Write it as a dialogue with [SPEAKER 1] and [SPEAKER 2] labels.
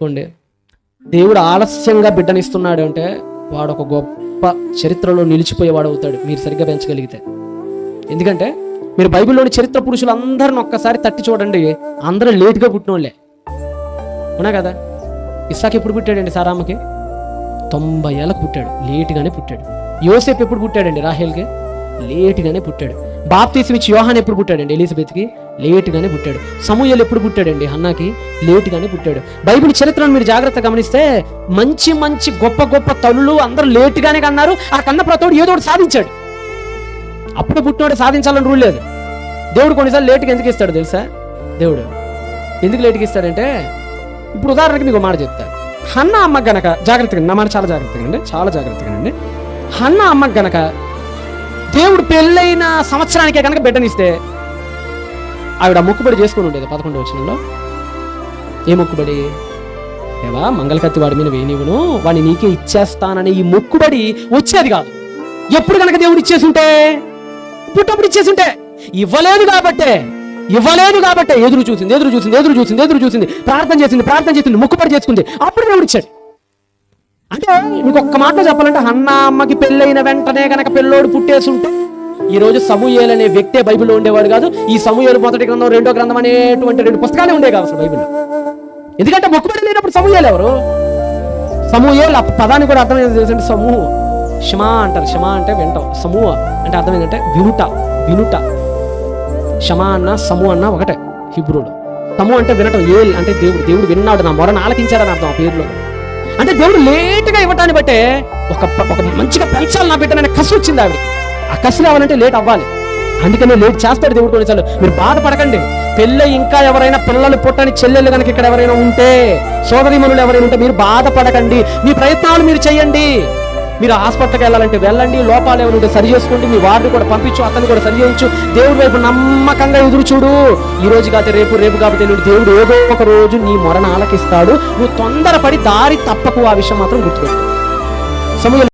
[SPEAKER 1] గుర్తుపెట్టుకోండి, దేవుడు ఆలస్యంగా బిడ్డనిస్తున్నాడు అంటే వాడు ఒక గొప్ప చరిత్రలో నిలిచిపోయేవాడు అవుతాడు, మీరు సరిగ్గా పెంచగలిగితే. ఎందుకంటే మీరు బైబిల్లోని చరిత్ర పురుషులందరిని ఒక్కసారి తట్టి చూడండి, అందరూ లేటుగా పుట్టినోళ్ళే, అవునా కదా? ఇస్సాకు ఎప్పుడు పుట్టాడండి? సారామ్మకి 90 ఏళ్ళకు పుట్టాడు, లేటుగానే పుట్టాడు. యోసేపు ఎప్పుడు పుట్టాడండి? రాహేల్కి లేటుగానే పుట్టాడు. బాప్తీసం ఇచ్చి యోహాన్ ఎప్పుడు పుట్టాడండి? ఎలిజబెత్కి లేటుగానే పుట్టాడు. సమూయేలు ఎప్పుడు పుట్టాడండి? హన్నాకి లేటుగానే పుట్టాడు. బైబిల్ చరిత్రను మీరు జాగ్రత్తగా గమనిస్తే మంచి మంచి గొప్ప గొప్ప తల్లులు అందరూ లేటుగానే కన్నారు. ఆ కన్న ప్రతోడు ఏదో ఒకటి సాధించాడు. అప్పుడు పుట్టినోడు సాధించాలని రూల్ లేదు. దేవుడు కొన్నిసార్లు లేటుగా ఎందుకు ఇస్తాడు తెలుసా? దేవుడు ఎందుకు లేటుగా ఇస్తాడంటే, ఇప్పుడు ఉదాహరణకి మీకు మాట చెప్తాను. హన్నా అమ్మకు గనక, జాగ్రత్తగా నా మాట చాలా జాగ్రత్తగా అండి, చాలా జాగ్రత్తగా అండి. హన్నా అమ్మకు గనక దేవుడు పెళ్ళైన సంవత్సరానికే కనుక బిడ్డనిస్తే ఆవిడ మొక్కుబడి చేసుకుని ఉండేది. 11వ వచనంలో ఏ మొక్కుబడి? ఏవా మంగళకత్తి వాడి మీద వేయనివ్వను, వాడిని నీకే ఇచ్చేస్తానని ఈ మొక్కుబడి వచ్చేది కాదు. ఎప్పుడు కనుక దేవుడు ఇచ్చేసుంటే, పుట్టప్పుడు ఇచ్చేసుంటే, ఇవ్వలేదు కాబట్టే ఎదురు చూసింది, ప్రార్థన చేసింది, మొక్కుబడి చేసుకుంది, అప్పుడు దేవుడు ఇచ్చాడు. అంటే ఇంకొక మాట చెప్పాలంటే, హన్నా అమ్మకి పెళ్ళైన వెంటనే కనుక పిల్లోడు పుట్టేసుంటే ఈ రోజు సమూయేలు అనే వ్యక్తే బైబిల్లో ఉండేవాడు కాదు. ఈ సమూయేలు మొదటి గ్రంథం, రెండో గ్రంథం అనేటువంటి 2 పుస్తకాలే ఉండే కాదు అసలు బైబిల్లో. ఎందుకంటే మొక్కుబడి లేనప్పుడు సమూయేలు ఎవరు? సమూయేలు ఆ పదాన్ని కూడా అర్థమైంది. సమూహ షమా అంటారు. షమా అంటే వింటాం, సమూహ అంటే అర్థం ఏంటంటే వినుట. షమా అన్న సమూహ అన్న ఒకటే హిబ్రూలో. సమూహ అంటే వినటం, ఏల్ అంటే దేవుడు విన్నాడు, నా మొరను ఆలకించాడని అర్థం ఆ పేరులో. అంటే దేవుడు లేటుగా ఇవ్వటాన్ని బట్టే ఒక మంచిగా పెంచాలి నా బిడ్డననే కసి వచ్చింది ఆవిడకి. ఆ కసి రావాలంటే లేట్ అవ్వాలి, అందుకనే లేట్ చేస్తాడు దేవుడు కొన్నిసార్లు. మీరు బాధపడకండి. పెళ్ళి ఇంకా ఎవరైనా పిల్లలు పుట్టని చెల్లెళ్ళు కనుక ఇక్కడ ఎవరైనా ఉంటే, సోదరీమణులు ఎవరైనా ఉంటే మీరు బాధపడకండి. మీ ప్రయత్నాలు మీరు చేయండి. మీరు హాస్పిటల్కి వెళ్ళాలంటే వెళ్ళండి, లోపాలు ఏమైనా ఉంటే సరి చేసుకోండి, మీ వారిని కూడా పంపించు, అతన్ని కూడా సరి చేయించు. దేవుడి వైపు నమ్మకంగా ఎదురు చూడు. ఈ రోజు కాకపోతే రేపు కాకపోతే దేవుడు ఏదో ఒక రోజు నీ మొరను ఆలకిస్తాడు. నువ్వు తొందరపడి దారి తప్పకు, ఆ విషయం మాత్రం గుర్తుపెట్టు. సమూయేలు